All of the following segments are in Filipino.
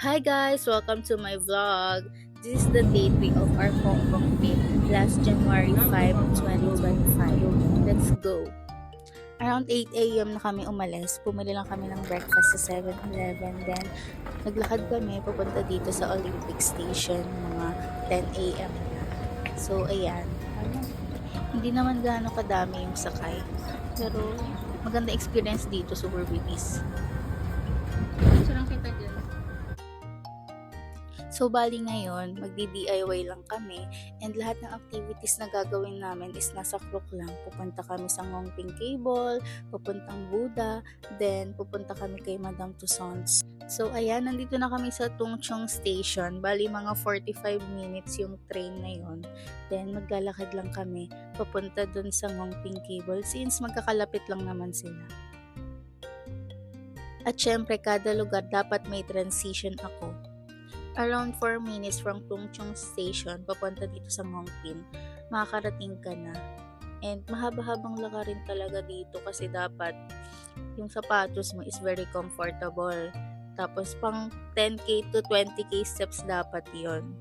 Hi guys! Welcome to my vlog. This is the day 3 of our Hong Kong trip last January 5, 2025. Let's go! Around 8 a.m. na kami umalis. Pumili lang kami ng breakfast sa 7-Eleven. Then, naglakad kami papunta dito sa Olympic Station mga 10 a.m. na. So, ayan. Hindi naman gaano kadami yung sakay. Pero, maganda experience dito, super bilis. So, lang kita dyan. So, bali ngayon, magdi-DIY lang kami and lahat ng activities na gagawin namin is nasa Klook lang. Pupunta kami sa Ngongping Cable, pupuntang Buddha, then pupunta kami kay Madame Tussauds. So, ayan, nandito na kami sa Tung Chung Station. Bali, mga 45 minutes yung train na yon. Then, maglalakad lang kami papunta dun sa Ngongping Cable since magkakalapit lang naman sila. At syempre, kada lugar dapat may transition ako. Around 4 minutes from Tung Chung Station, papunta dito sa Ngongping, makakarating ka na. And mahaba-habang laka rin talaga dito kasi dapat yung sapatos mo is very comfortable. Tapos pang 10k to 20k steps dapat yon.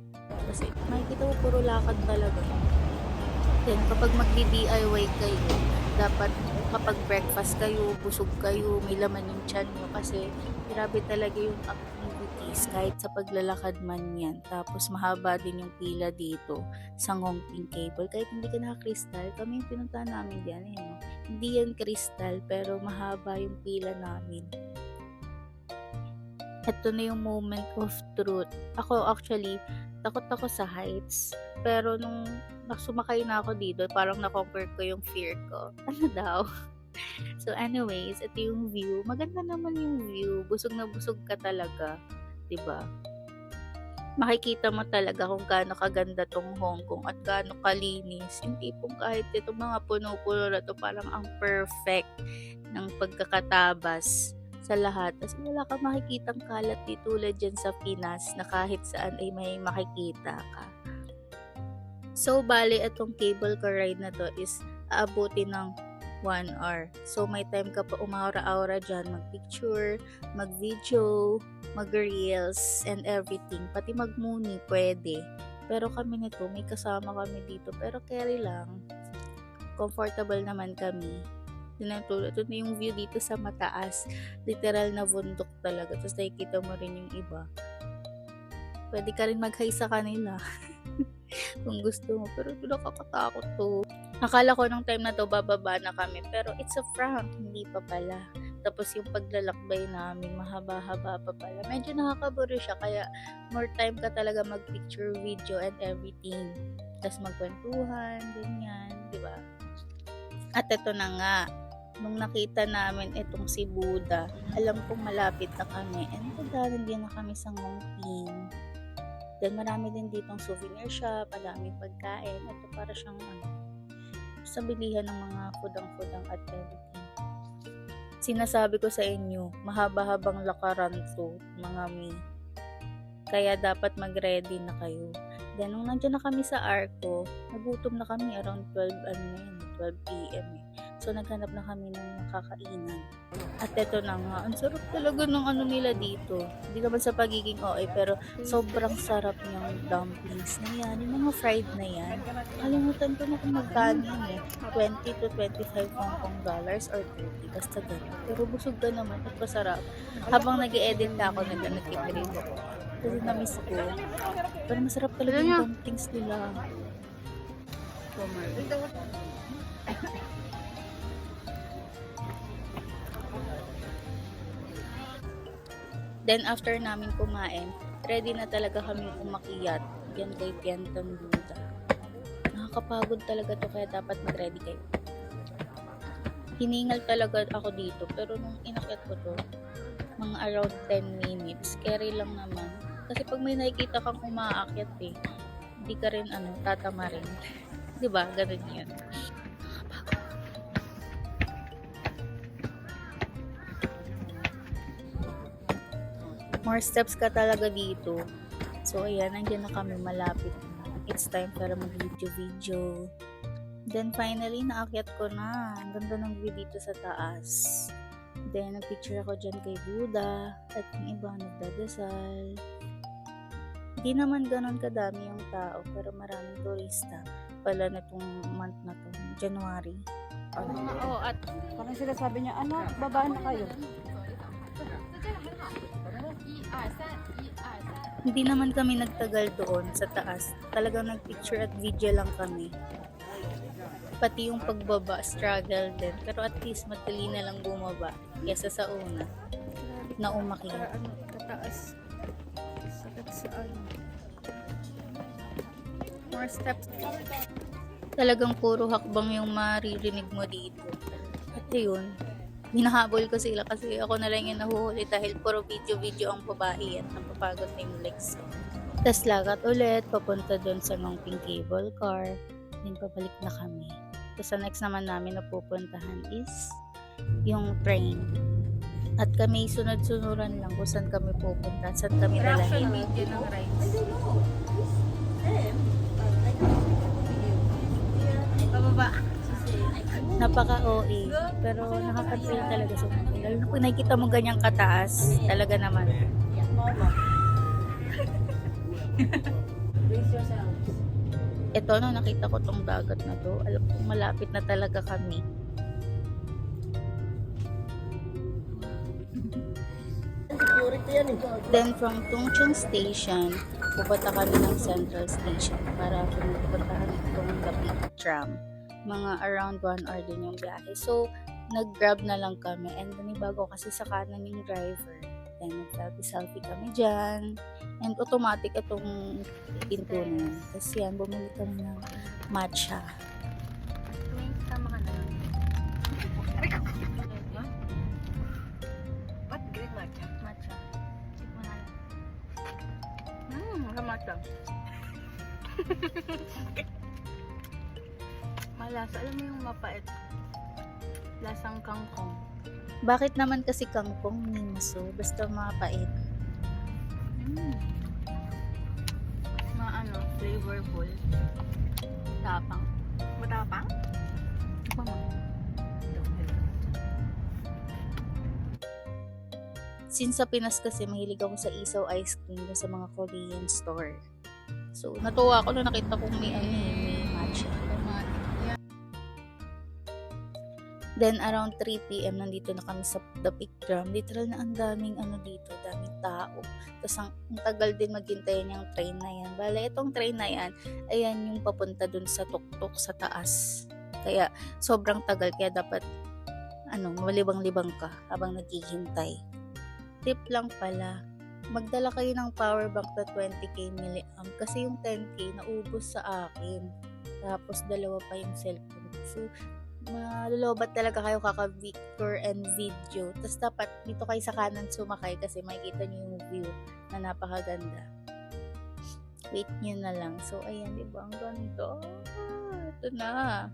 Kasi makikita mo puro lakad talaga. Then kapag magdi-DIY kayo, dapat kapag breakfast kayo, busog kayo, may laman yung tiyan nyo kasi grabe talaga yung activities kahit sa paglalakad man yan. Tapos mahaba din yung pila dito sa Ngongping Cable. Kahit hindi ka naka-crystal, kami yung pinuntahan namin diyan. Hindi yan crystal pero mahaba yung pila namin. Ito na yung moment of truth. Ako actually, takot ako sa heights. Pero nung sumakay na ako dito, parang na-conquer ko yung fear ko. Ano daw? So anyways, ito yung view. Maganda naman yung view. Busog na busog ka talaga. 'Di ba? Makikita mo talaga kung gaano kaganda tong Hong Kong at gaano kalinis. Yung tipong kahit itong mga puno-puno na to parang ang perfect ng pagkakatabas sa lahat. Kasi wala kang makikitang kalat di tulad dyan sa Pinas na kahit saan ay may makikita ka. So, bali itong cable car ride na to is aabutin ng 1 hour. So, may time ka pa umaura-aura dyan, mag-picture, mag-video, mag-reels, and everything. Pati mag-muni, pwede. Pero kami nito, may kasama kami dito. Pero carry lang. Comfortable naman kami. Ito na yung view dito sa mataas. Literal na bundok talaga. Tapos nakikita mo rin yung iba. Pwede ka rin mag-hi sa kanila. Kung gusto mo. Pero ito nakakatakot to. Akala ko nung time na to bababa na kami. Pero it's a prank. Hindi pa pala. Tapos yung paglalakbay namin, mahaba-haba pa pala. Medyo nakakaburo siya. Kaya more time ka talaga mag-picture, video, and everything. Tapos magkwentuhan, ganyan. Diba? At ito na nga. Nung nakita namin itong si Buddha, alam kong malapit na kami. And pagdating din na kami sa Ngongping. Then marami din ditong souvenir shop, madaming pagkain. Ito para siyang sa bilihan ng mga fudang-fudang at everything. Sinasabi ko sa inyo, mahaba-habang lakaran to, mga mi. Kaya dapat mag-ready na kayo. Then nung nandiyan na kami sa Arco, nagutom na kami around 12 p.m. So, naghanap na kami ng makakainan. At eto na nga, ang sarap talaga ng nila dito. Hindi naman sa pagiging OA, pero sobrang sarap ng dumplings na yan. Yung mga fried na yan. Kalimutan ko na kung magkano yan 20 to 25 Hong Kong dollars or 30. Basta ganun. Pero busog ka naman at masarap. Habang nag-e-edit na ako, nag-titrip ako. Kasi na-miss ko. Pero masarap talaga yung dumplings nila. Then after namin kumain, ready na talaga kami umakyat yan kay Piantang Buddha. Nakakapagod talaga to kaya dapat mag-ready kayo. Hiningal talaga ako dito pero nung inakyat ko to, mga around 10 minutes, carry lang naman. Kasi pag may nakikita kang umaakyat hindi ka rin tatama rin. 'Di ba? Ganun 'yan. More steps ka talaga dito. So, ayan, nandiyan na kami malapit na. It's time para mag-video. Then, finally, naakyat ko na. Ang ganda ng view dito sa taas. Then, nagpicture ako dyan kay Buddha at yung iba nagdadasal. Hindi naman ganon kadami yung tao pero maraming turista pala nitong month na to, January. At Parang sila sabi niya, anak, babaan na kayo. Hindi naman kami nagtagal doon sa taas. Talagang nagpicture at video lang kami. Pati yung pagbaba, struggle din. Pero at least madali na lang bumaba kesa sa una na umakyat. Tataas. Sakit sa ano. More steps. Talagang puro hakbang yung maririnig mo dito. At yun, hinahabol ko sila kasi ako na lang yung nahuhuli dahil puro video-video ang babae at napapagod na yung legs ko. Tapos lakad ulit, papunta doon sa Nongping Cable Car. Then pabalik na kami. Tapos sa next naman namin na pupuntahan is yung train. At kami sunod-sunuran lang kung saan kami pupunta, saan kami dalahin. video ng rides. Pababa. Napaka-OA. Pero nakaka-thrill talaga sa mga. Lalo na kung nakikita mo ganyang kataas, talaga naman. Ito, no, nakita ko tong dagat na to. Alam kong malapit na talaga kami. Then from Tungchung Station, pupunta kami ng Central Station para pupuntahan itong Lapit Tram. Mga around 1 hour din yung biyahe. So, nag-grab na lang kami. And nanibago kasi sa kanan yung driver. Then, nag-selfie kami dyan. And automatic itong pinto na yun. Tapos yan, bumili kami ng matcha. Tama ka na lang. What green matcha? Matcha. Check mo na lang. Matcha. Malasa. Alam mo yung mapait. Lasang kangkong. Bakit naman kasi kangkong minaso? Basta mapait. Flavorful. Tapang. Matapang? Ano ba? Since sa Pinas kasi mahilig ako sa isaw ice cream sa mga Korean store. So, natuwa ako na nakita kong may matcha. Then, around 3 p.m. nandito na kami sa The Pic Tram. Literal na ang daming daming tao. Tapos, ang tagal din maghintayin yung train na yan. Bale, itong train na yan, ayan yung papunta dun sa tuktok sa taas. Kaya, sobrang tagal. Kaya dapat, malibang-libang ka habang naghihintay. Tip lang pala, magdala kayo ng power bank na 20k milliamp kasi yung 10k naubos sa akin. Tapos, dalawa pa yung cellphone. So, malulubat talaga kayo kaka-picture and video. Tapos dapat dito kayo sa kanan sumakay kasi makikita nyo yung view na napakaganda. Wait nyo na lang. So, ayan, diba? Ang ganda. Ito na.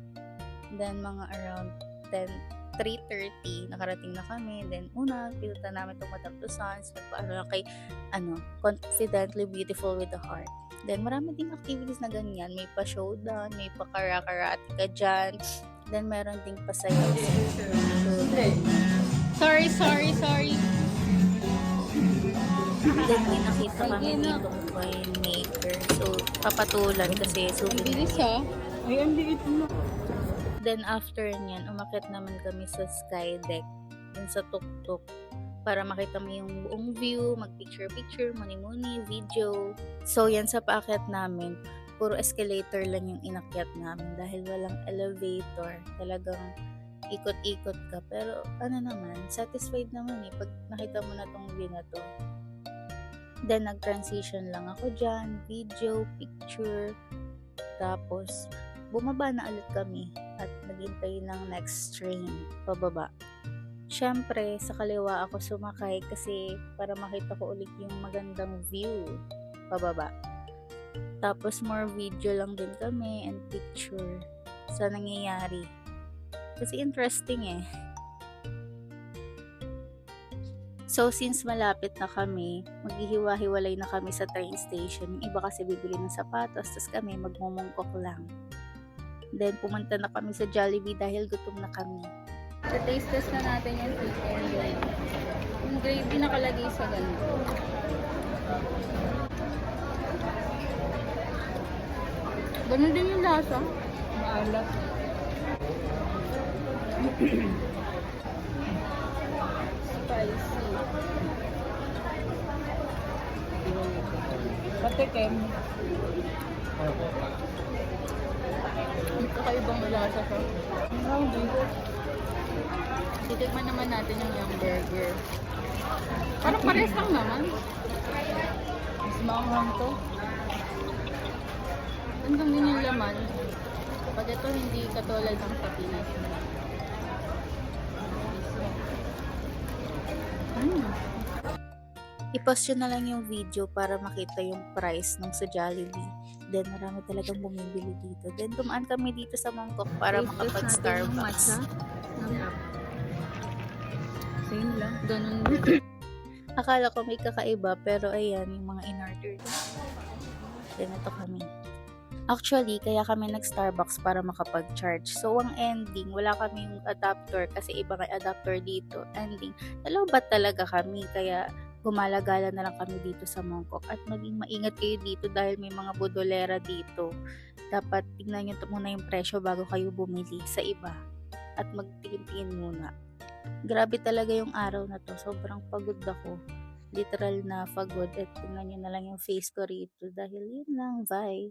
Then, mga around 3:30, nakarating na kami. Then, pinunta namin itong Madame Tussauds. Nagpaano lang kay, Confidently Beautiful with the Heart. Then, marami ding activities na ganyan. May pa-showdown, may pa-kara-karate ka dyan. Then, meron ding pasayaw. Sorry. Then, may nakita kami ditong coin maker. So, papatulan kasi souvenir. Ay, ang liit mo. Then, after nyan, umakyat naman kami sa sky deck. Yun sa tuktok. Para makita mo yung buong view, mag-picture-picture, muni-muni, video. So, yan sa paakyat namin. Puro escalator lang yung inakyat namin dahil walang elevator. Talagang ikot-ikot ka. Pero naman, satisfied naman pag nakita mo na tong view na to. Then nag-transition lang ako dyan, video, picture. Tapos bumaba na ulit kami at naghintay ng next train pababa. Syempre, sa kaliwa ako sumakay kasi para makita ko ulit yung magandang view pababa. Tapos more video lang din kami and picture sa nangyayari. Kasi interesting So since malapit na kami, maghihiwa-hiwalay na kami sa train station. Yung iba kasi bibili ng sapatos, tapos kami magmumungkok lang. Then pumunta na kami sa Jollibee dahil gutom na kami. Sa taste test na natin yung chicken gravy. Yung gravy nakalagay sa ganito. Ganun din yung lasa. Maalat. Spicy. Patikim. May kakaibang lasa siya. Hindi. Titikman naman natin yung burger. Parang pares lang naman. Mas maanghang to. Andun din yung laman. Pag ito hindi katulad ng sa Pinas. I-post yun na lang yung video para makita yung price ng sa Jollibee. Then, marami talagang bumibili dito. Then, dumaan kami dito sa Mongkok para makapag-Starbucks. Same lang. Ganun din. Akala ko may kakaiba, pero ayan, yung mga in-order ko. Then, ito kami. Actually, kaya kami nag-Starbucks para makapag-charge. So, ang ending, wala kami yung adapter kasi iba may adapter dito. Ending, nalobat talaga kami. Kaya, gumalagala na lang kami dito sa Mongkok. At maging maingat kayo dito dahil may mga bodolera dito. Dapat tingnan nyo muna yung presyo bago kayo bumili sa iba. At magtingin-tingin muna. Grabe talaga yung araw na to. Sobrang pagod ako. Literal na pagod. At tingnan nyo na lang yung face ko rito. Dahil yun lang, bye.